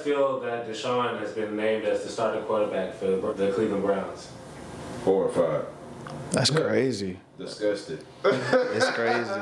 feel that Deshaun has been named as the starting quarterback for the Cleveland Browns? 4 or 5. That's crazy. Disgusted. It's crazy.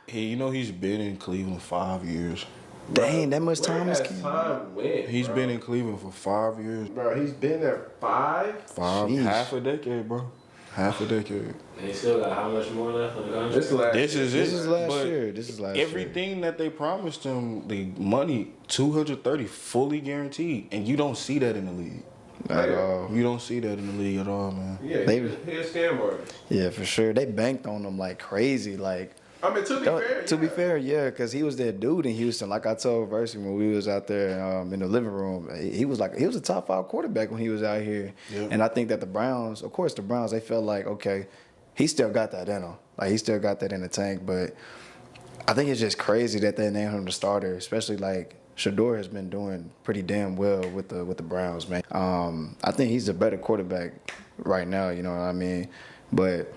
Hey, he's been in Cleveland 5 years. Dang, that much Where time has has came. time went, He's bro? been in Cleveland for 5 years. Bro, he's been there 5? Sheesh. Half a decade, bro. Half a decade. And he still got how much more left on the contract? This last This is it. This is last but year. This is last year. Everything that they promised him, the money, 230 fully guaranteed, and you don't see that in the league. At all. You don't see that in the league at all, man. Yeah, They- he a scam artist. Yeah, for sure. They banked on him like crazy. Like, I mean, to be fair, yeah, because he was that dude in Houston. Like I told Versi when we was out there in the living room, he was a top 5 quarterback when he was out here. Yep. And I think that the Browns, they felt like, okay, he still got that in him. Like he still got that in the tank. But I think it's just crazy that they named him the starter, especially like Shador has been doing pretty damn well with the Browns, man. I think he's a better quarterback right now. You know what I mean? But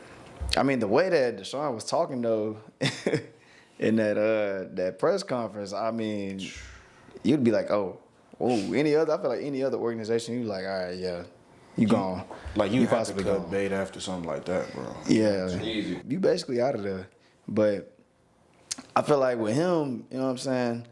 I mean, the way that Deshaun was talking though in that press conference, I mean, you'd be like, oh, I feel like any other organization, you'd be like, all right, yeah, you gone. Like, you have to possibly cut gone. bait after something like that, bro. Yeah, easy. you basically out of there. But I feel like with him, you know what I'm saying?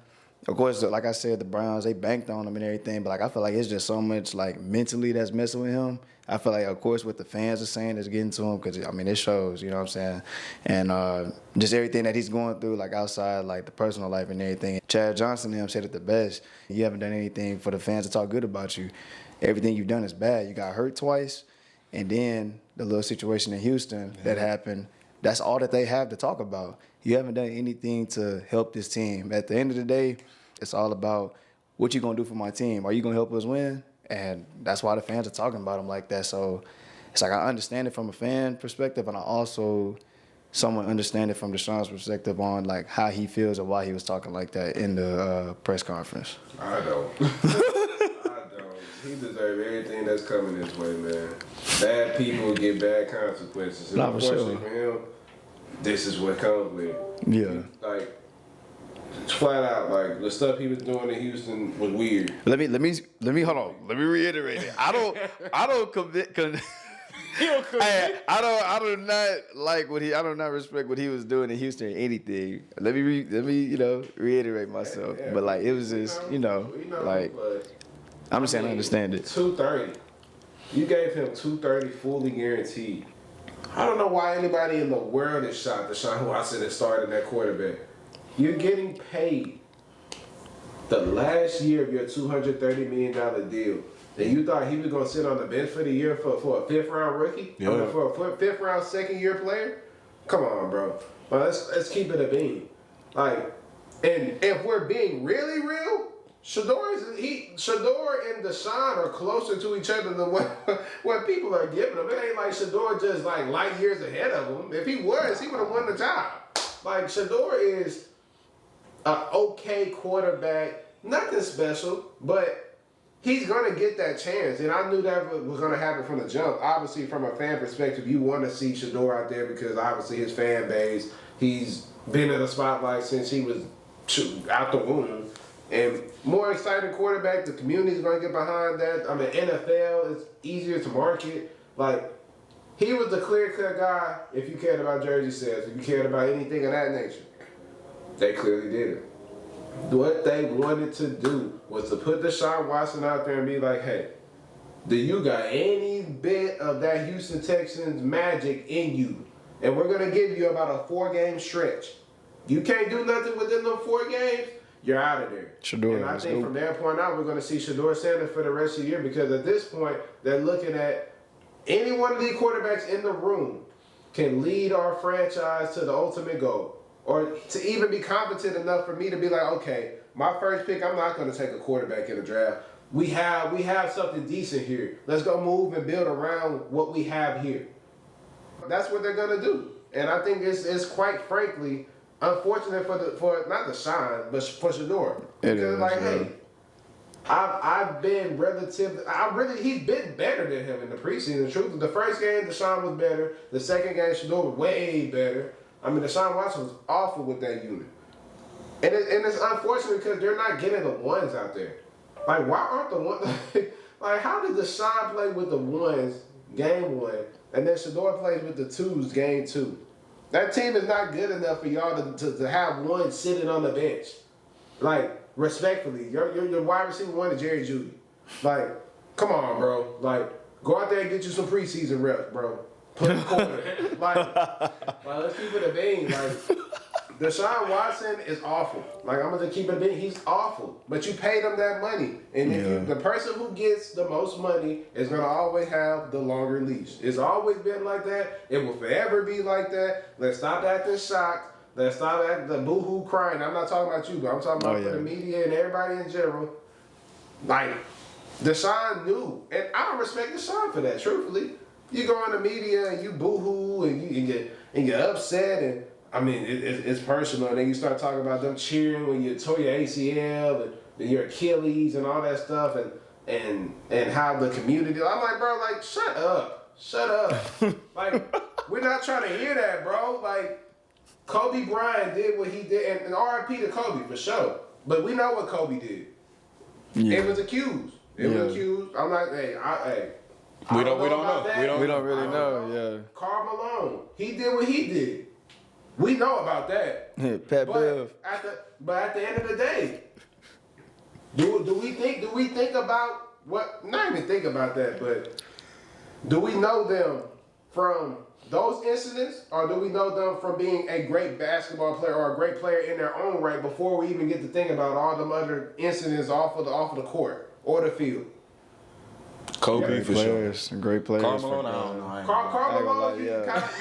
Of course, like I said, the Browns, they banked on him and everything, but like I feel like it's just so much like mentally that's messing with him. I feel like, of course, what the fans are saying is getting to him because, I mean, it shows, you know what I'm saying? And just everything that he's going through, like outside, like the personal life and everything. Chad Johnson and him said it the best. You haven't done anything for the fans to talk good about you. Everything you've done is bad. You got hurt twice, and then the little situation in Houston that happened, that's all that they have to talk about. You haven't done anything to help this team. At the end of the day, it's all about what you going to do for my team. Are you going to help us win? And that's why the fans are talking about him like that. So it's like I understand it from a fan perspective, and I also somewhat understand it from Deshaun's perspective on like how he feels and why he was talking like that in the press conference. I don't. I don't. He deserves everything that's coming his way, man. Bad people get bad consequences. And Nah, for sure. unfortunately for him, this is what comes with it. Yeah. Like, flat out, like the stuff he was doing in Houston was weird. Let me hold on. Let me reiterate it. I don't commit. I do not like I do not respect what he was doing in Houston or anything. Let me reiterate myself. Yeah, but like it was just like I'm just saying I understand it. 230. You gave him 230 fully guaranteed. I don't know why anybody in the world is shocked Deshaun Watson is starting that quarterback. You're getting paid the last year of your $230 million deal. And you thought he was going to sit on the bench for the year for a 5th round rookie? Yeah. I mean, for a 5th round second year player? Come on, bro. Well, let's keep it a bean. Like, and if we're being really real, Shador and Deshaun are closer to each other than what people are giving him. It ain't like Shador just like light years ahead of him. If he was, he would have won the job. Like, Shador is an okay quarterback, nothing special, but he's going to get that chance. And I knew that was going to happen from the jump. Obviously, from a fan perspective, you want to see Shador out there because obviously his fan base, he's been in the spotlight since he was out the womb. And more exciting quarterback, the community's going to get behind that. I mean, NFL is easier to market. Like, he was the clear-cut guy if you cared about jersey sales, if you cared about anything of that nature. They clearly did it. What they wanted to do was to put Deshaun Watson out there and be like, hey, do you got any bit of that Houston Texans magic in you? And we're going to give you about a 4-game stretch. You can't do nothing within them 4 games, you're out of there. Shador, and I think from that point out, we're going to see Shador Sanders for the rest of the year because at this point, they're looking at any one of these quarterbacks in the room can lead our franchise to the ultimate goal. Or to even be competent enough for me to be like, okay, my first pick, I'm not going to take a quarterback in the draft. We have something decent here. Let's go move and build around what we have here. That's what they're going to do. And I think it's quite frankly unfortunate for not Deshaun, but for Shador. Because hey, I've been he's been better than him in the preseason. Truth, the first game Deshaun was better. The second game Shador was way better. I mean, Deshaun Watson was awful with that unit. And it's unfortunate because they're not getting the ones out there. Like, why aren't the ones like how did Deshaun play with the ones game 1 and then Shador plays with the twos game 2? That team is not good enough for y'all to have one sitting on the bench. Like, respectfully, your wide receiver 1 is Jerry Jeudy. Like, come on, bro. Like, go out there and get you some preseason reps, bro. Put the corner. like, let's keep it a bean. Like, Deshaun Watson is awful. Like, I'm gonna keep it a bean. He's awful. But you paid him that money. And if the person who gets the most money is gonna always have the longer leash. It's always been like that. It will forever be like that. Let's stop acting shocked. Let's stop acting the boo-hoo crying. I'm not talking about you, but I'm talking about for the media and everybody in general. Like, Deshaun knew. And I don't respect Deshaun for that, truthfully. You go on the media and you boo-hoo and you're upset and I mean, it's personal. And then you start talking about them cheering when you tore your ACL and your Achilles and all that stuff and how the community. I'm like, bro, like, shut up. Like, we're not trying to hear that, bro. Like, Kobe Bryant did what he did, and RIP to Kobe for sure. But we know what Kobe did. Yeah. It was accused. Was accused. I'm like, we don't know. We don't really know. Yeah. Karl Malone, he did what he did. We know about that. Pat Bev. But at the end of the day, do we think about what? Not even think about that, but do we know them from those incidents, or do we know them from being a great basketball player or a great player in their own right before we even get to think about all them other incidents off of the court or the field? Kobe for sure. Great players. Karl Malone, I don't know. Karl Malone, you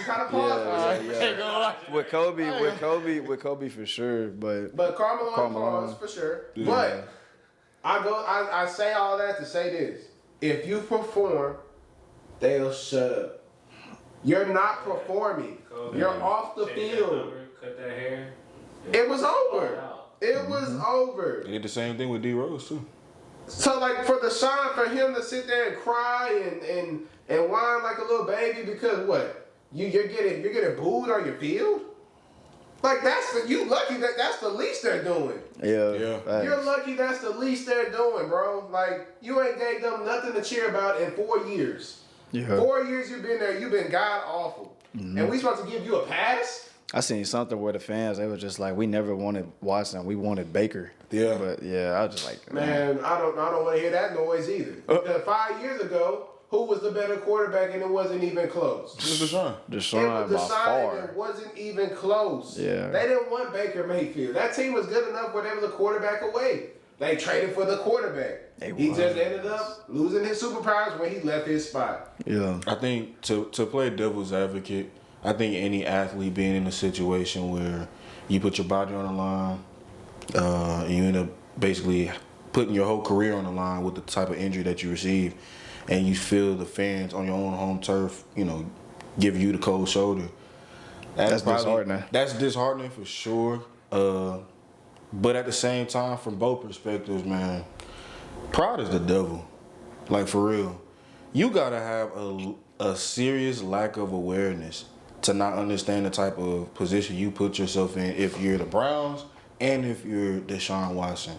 kind of pause. With Kobe for sure, but Karl Malone pause for sure. Yeah. But I say all that to say this: if you perform, they'll shut up. You're not performing. You're off the field. Cut that hair. It was over. It was over. They did the same thing with D Rose too. So like for him to sit there and cry and whine like a little baby because what? You're getting booed on your field? Like you lucky that's the least they're doing. Yeah. You're lucky that's the least they're doing, bro. Like you ain't gave them nothing to cheer about in 4 years. Yeah. 4 years you've been there, you've been god awful. Mm-hmm. And we supposed to give you a pass? I seen something where the fans, they were just like, we never wanted Watson, we wanted Baker. Yeah. But yeah, I was just like, man, I don't want to hear that noise either. Because 5 years ago, who was the better quarterback and it wasn't even close? It was Deshaun. Deshaun by far. And it wasn't even close. Yeah. They didn't want Baker Mayfield. That team was good enough where they was a quarterback away. They traded for the quarterback. He just ended up losing his superpowers when he left his spot. Yeah. I think to play devil's advocate, I think any athlete being in a situation where you put your body on the line, and you end up basically putting your whole career on the line with the type of injury that you receive, and you feel the fans on your own home turf, give you the cold shoulder. That's disheartening. That's disheartening for sure. But at the same time, from both perspectives, man, pride is the devil. Like, for real. You gotta have a serious lack of awareness to not understand the type of position you put yourself in if you're the Browns and if you're Deshaun Watson.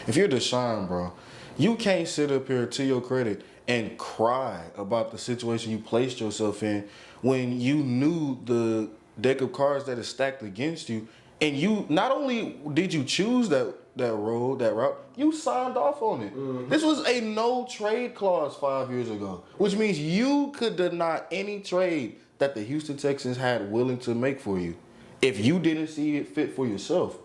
If you're Deshaun, bro, you can't sit up here, to your credit, and cry about the situation you placed yourself in when you knew the deck of cards that is stacked against you. And you, not only did you choose that route, you signed off on it. Mm-hmm. This was a no trade clause 5 years ago, which means you could deny any trade that the Houston Texans had willing to make for you if you didn't see it fit for yourself.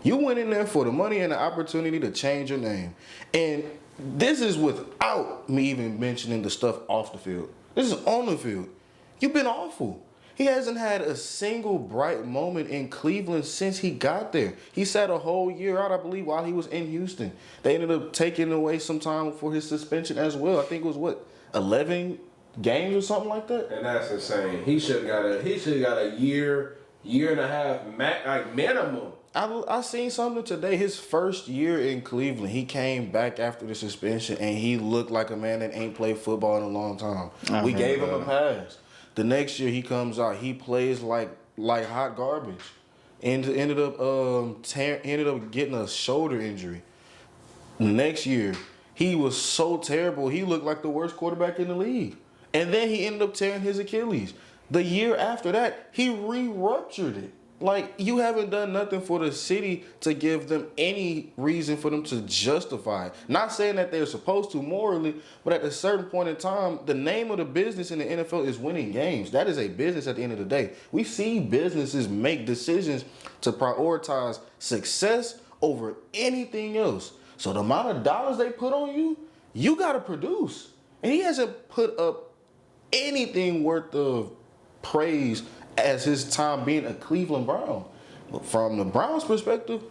You went in there for the money and the opportunity to change your name. And this is without me even mentioning the stuff off the field. This is on the field. You've been awful. He hasn't had a single bright moment in Cleveland since he got there. He sat a whole year out, I believe, while he was in Houston. They ended up taking away some time for his suspension as well. I think it was 11 games or something like that. And that's insane. He should have got a year and a half minimum. I seen something today. His first year in Cleveland, he came back after the suspension and he looked like a man that ain't played football in a long time. We gave him a pass. The next year he comes out, he plays like hot garbage, and ended up getting a shoulder injury. next year, he was so terrible. He looked like the worst quarterback in the league. And then he ended up tearing his Achilles. The year after that, he re-ruptured it. Like, you haven't done nothing for the city to give them any reason for them to justify it. Not saying that they're supposed to morally, but at a certain point in time, the name of the business in the NFL is winning games. That is a business at the end of the day. We see businesses make decisions to prioritize success over anything else. So the amount of dollars they put on you, you got to produce. And he hasn't put up anything worth of praise as his time being a Cleveland Brown. But from the Browns' perspective,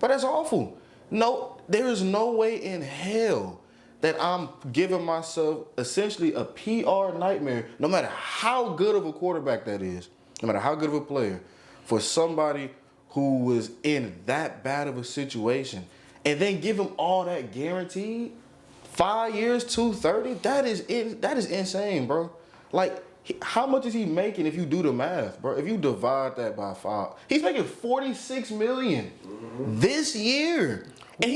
but that's awful. No, there is no way in hell that I'm giving myself essentially a PR nightmare, no matter how good of a quarterback that is, no matter how good of a player, for somebody who was in that bad of a situation, and then give him all that guaranteed, 5 years, 230. That is insane, bro. Like, how much is he making if you do the math, bro? If you divide that by 5, he's making $46 million this year, and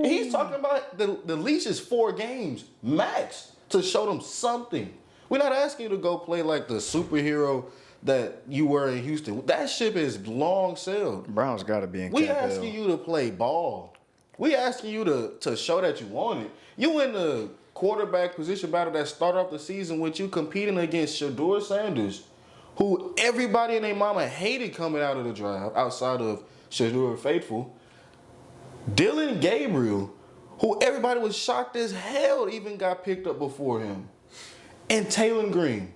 he's talking about the leash is 4 games max to show them something. We're not asking you to go play like the superhero that you were in Houston. That ship is long sailed. Browns got to be in. We asking you to play ball. We asking you to show that you want it. You in the quarterback position battle that started off the season with you competing against Shedeur Sanders, who everybody and their mama hated coming out of the draft outside of Shedeur Faithful. Dylan Gabriel, who everybody was shocked as hell even got picked up before him. And Taylor Green,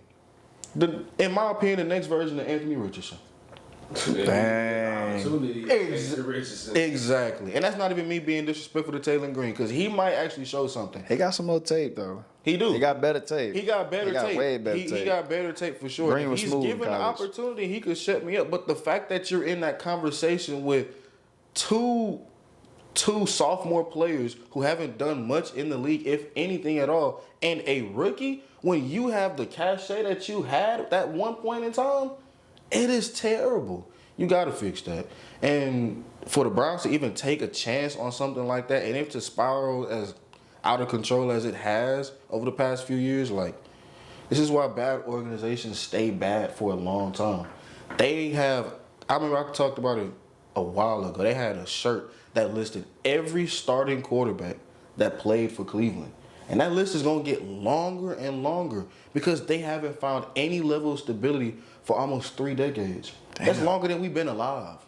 in my opinion, the next version of Anthony Richardson. Dang. Exactly. And that's not even me being disrespectful to Taylor Green, because he might actually show something. He got some more tape though. He do. He got better tape. He got better tape. Way better tape. He got better tape for sure. Green was He's smooth in given the college. opportunity, he could shut me up. But the fact that you're in that conversation with two sophomore players who haven't done much in the league, if anything at all, and a rookie, when you have the cachet that you had at that one point in time, it is terrible. You got to fix that. And for the Browns to even take a chance on something like that, and if to spiral as out of control as it has over the past few years, like, this is why bad organizations stay bad for a long time. They have, I remember I talked about it a while ago. They had a shirt that listed every starting quarterback that played for Cleveland. And that list is going to get longer and longer because they haven't found any level of stability for almost 3 decades. Damn. That's longer than we've been alive.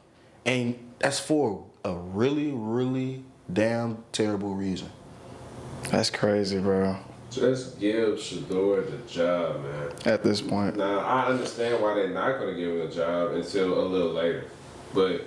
And that's for a really, really damn terrible reason. That's crazy, bro. Just give Shedeur the job, man. At this point. Now, I understand why they're not going to give him a job until a little later. But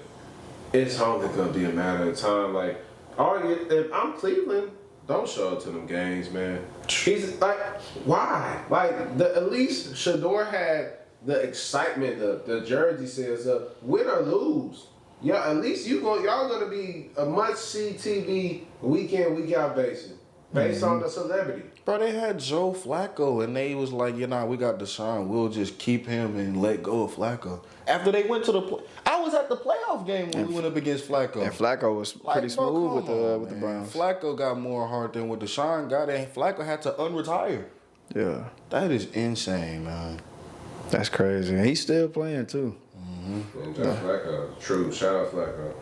it's only going to be a matter of time. Like, if I'm Cleveland, don't show up to them games, man. He's like, why? Like, at least Shedeur had the excitement, the jersey says, win or lose. Yeah, at least y'all gonna be a must-see TV week in, week out basis, based on the celebrity. Bro, they had Joe Flacco, and they was like, we got Deshaun. We'll just keep him and let go of Flacco. After they went to I was at the playoff game when we went up against Flacco. And Flacco was pretty smooth with the Browns. Flacco got more heart than what Deshaun got, and Flacco had to unretire. Yeah. That is insane, man. That's crazy. And he's still playing too. And Joe Flacco, true. Shout out Flacco.